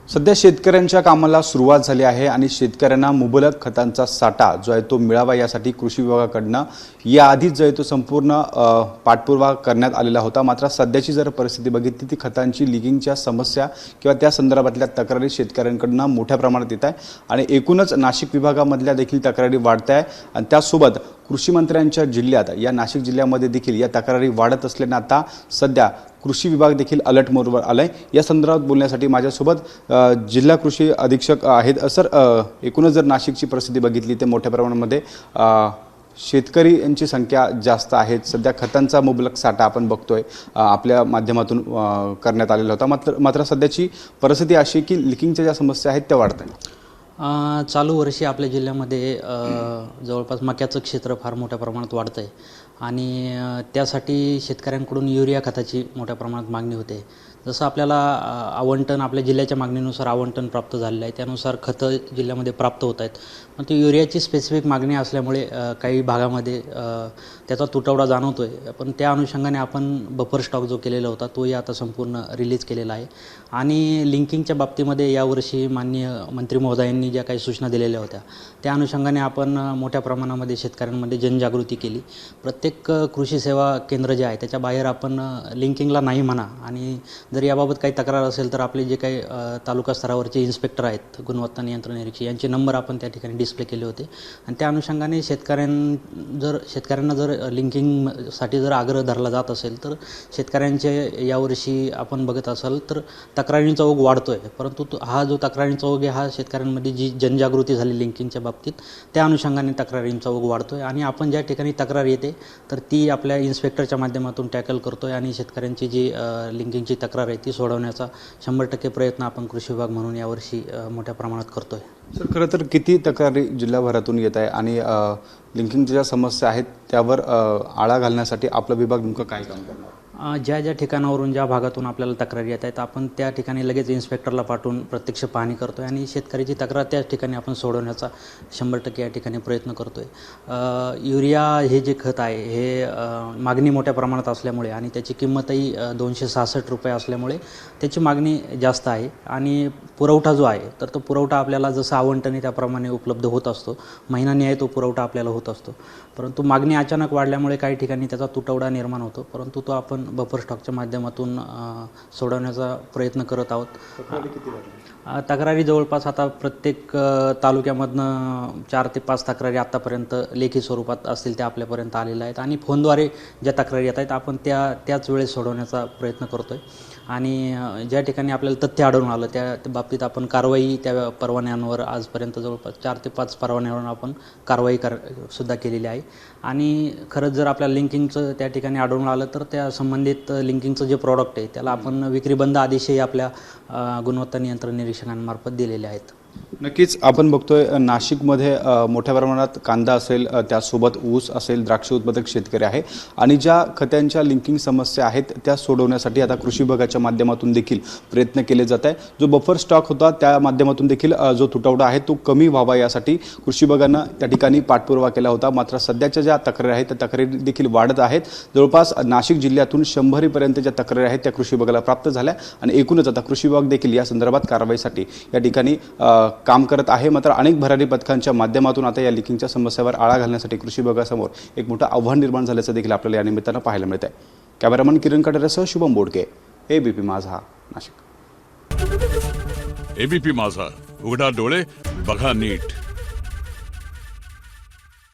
सध्या शेतकऱ्यांच्या कामाला सुरुवात झाली आहे आणि शेतकऱ्यांना मुबलक खतांचा साठा जो आहे तो मिळावा यासाठी कृषी विभागाकडून याआधीच जो आहे तो संपूर्ण पाठपुरावा करण्यात आलेला होता। मात्र सध्याची जर परिस्थिती बघितली ती खतांची लिकिंगच्या समस्या किंवा त्या संदर्भातल्या तक्रारी शेतकऱ्यांकडून मोठ्या प्रमाणात येत आहे आणि एकूणच नाशिक विभागामधल्या देखील तक्रारी वाढत आहे आणि त्यासोबत कृषी मंत्र्यांच्या जिल्ह्यात या नाशिक जिल्ह्यामध्ये देखील या तक्रारी वाढत असल्याने आता सध्या कृषी विभाग देखील अलर्ट मोडवर आलाय। या संदर्भात बोलण्यासाठी माझ्यासोबत जिल्हा कृषी अधीक्षक आहेत। सर, एकूणच जर नाशिकची परिस्थिती बघितली तर मोठ्या प्रमाणामध्ये शेतकरी यांची संख्या जास्त आहे। सध्या खतांचा मुबलक साठा आपण बघतोय आपल्या माध्यमातून करण्यात आलेला होता। मात्र सध्याची परिस्थिती अशी की लिकिंगच्या ज्या समस्या आहेत त्या वाढत आहेत। चालू वर्षी आपल्या जिल्ह्यामध्ये जवळपास मक्याचं क्षेत्र फार मोठ्या प्रमाणात वाढतं आहे आणि त्यासाठी शेतकऱ्यांकडून युरिया खताची मोठ्या प्रमाणात मागणी होते। जसं आपल्याला आवंटन आपल्या जिल्ह्याच्या मागणीनुसार आवंटन प्राप्त झालेलं आहे, त्यानुसार खतं जिल्ह्यामध्ये प्राप्त होत आहेत। पण ती युरियाची स्पेसिफिक मागणी असल्यामुळे काही भागामध्ये त्याचा तुटवडा जाणवतो आहे। पण त्या अनुषंगाने आपण बफर स्टॉक जो केलेला होता तोही आता संपूर्ण रिलीज केलेला आहे आणि लिंकिंगच्या बाबतीमध्ये यावर्षी माननीय मंत्री महोदयांनी ज्या काही सूचना दिलेल्या होत्या त्या अनुषंगाने आपण मोठ्या प्रमाणामध्ये शेतकऱ्यांमध्ये जनजागृती केली। प्रत्येक कृषी सेवा केंद्र जे आहे त्याच्या बाहेर आपण लिंकिंगला नाही म्हणा आणि जर याबाबत काही तक्रार असेल तर आपले जे काही तालुका स्तरावरचे इन्स्पेक्टर आहेत, गुणवत्ता नियंत्रण निरीक्षक, यांचे नंबर आपण त्या ठिकाणी डिस्प्ले केले होते आणि त्या अनुषंगाने शेतकऱ्यांना जर लिंकिंगसाठी जर आग्रह धरला जात असेल तर शेतकऱ्यांचे यावर्षी आपण बघत असाल तर तक्रारींचा ओघ वाढतो आहे। परंतु हा जो तक्रारींचा ओघ आहे हा शेतकऱ्यांमध्ये जी जनजागृती झाली लिंकिंगच्या बाबतीत त्या अनुषंगाने तक्रारींचा ओघ वाढतो आहे आणि आपण ज्या ठिकाणी तक्रार येते तर ती आपल्या इन्स्पेक्टरच्या माध्यमातून टॅकल करतो आहे आणि शेतकऱ्यांची जी लिंकिंगची तक्रार आहे ती सोडवण्याचा 100% प्रयत्न आपण कृषी विभाग म्हणून यावर्षी मोठ्या प्रमाणात करतो आहे। सर, खरं तर किती तक्रारी जिल्हाभरातून येत आहे आणि लिंकिंगच्या ज्या समस्या आहेत त्यावर आळा घालण्यासाठी आपला विभाग नेमकं काय काम करणार? ज्या ज्या ठिकाणावरून ज्या भागातून आपल्याला तक्रारी येत आहेत आपण त्या ठिकाणी लगेच इन्स्पेक्टरला पाठवून प्रत्यक्ष पाहणी करतो आहे आणि शेतकऱ्याची तक्रार त्याच ठिकाणी आपण सोडवण्याचा 100% या ठिकाणी प्रयत्न करतो आहे। युरिया हे जे खत आहे हे मागणी मोठ्या प्रमाणात असल्यामुळे आणि त्याची किंमतही 266 रुपये असल्यामुळे त्याची मागणी जास्त आहे आणि पुरवठा जो आहे तर तो पुरवठा आपल्याला जसं आवंटन त्याप्रमाणे उपलब्ध होत असतो, महिन्याने तो पुरवठा आपल्याला होत असतो। परंतु मागणी अचानक वाढल्यामुळे काही ठिकाणी त्याचा तुटवडा निर्माण होतो, परंतु तो आपण बफर स्टॉकच्या माध्यमातून सोडवण्याचा प्रयत्न करत आहोत। तक्रारी जवळपास आता प्रत्येक तालुक्यामधनं 4 ते 5 तक्रारी आत्तापर्यंत लेखी स्वरूपात असतील त्या आपल्यापर्यंत आलेल्या आहेत आणि फोनद्वारे ज्या तक्रारी येत आहेत आपण त्याच वेळेस सोडवण्याचा प्रयत्न करतो आहे आणि ज्या ठिकाणी आपल्याला तथ्य आढळून आलं त्या बाबतीत आपण कारवाई त्या परवान्यांवर आजपर्यंत जवळपास 4 ते 5 परवान्यांवर आपण कारवाई सुद्धा केलेली आहे आणि खरंच जर आपल्या लिंकिंगचं त्या ठिकाणी आढळून आलं तर त्या संबंधित लिंकिंगचं जे प्रॉडक्ट आहे त्याला आपण विक्रीबंद आदेशही आपल्या गुणवत्ता नियंत्रण निरीक्षकांमार्फत दिलेले आहेत। नक्कीच आपण बघतोय नाशिकमध्ये मोठ्या प्रमाणात कांदा असेल, त्यासोबत ऊस असेल, द्राक्ष उत्पादक शेतकरी आहे आणि ज्या खत्यांच्या लिंकिंग समस्या आहेत त्या सोडवण्यासाठी आता कृषी विभागाच्या माध्यमातून देखील प्रयत्न केले जात आहे। जो बफर स्टॉक होता त्या माध्यमातून देखील जो तुटवडा आहे तो कमी व्हावा यासाठी कृषी विभागानं त्या ठिकाणी पाठपुरावा केला होता। मात्र सध्याच्या ज्या तक्रारी आहेत त्या तक्रारी देखील वाढत आहेत। जवळपास नाशिक जिल्ह्यातून 100 पर्यंत ज्या तक्रारी आहेत त्या कृषी विभागाला प्राप्त झाल्या आणि एकूणच आता कृषी विभाग देखील या संदर्भात कारवाईसाठी या ठिकाणी काम करत आहे। मात्र अनेक भरारी पथकांच्या माध्यमातून आता या लिकिंगच्या समस्येवर आळा घालण्यासाठी कृषी विभागासमोर एक मोठं आव्हान निर्माण झाल्याचं देखील आपल्याला या निमित्तानं पाहायला मिळत आहे। कॅमेरामन किरण कटरेसह शुभम बोडके, एबीपी माझा, नाशिक। एबीपी माझा, उघडा डोळे बघा नीट।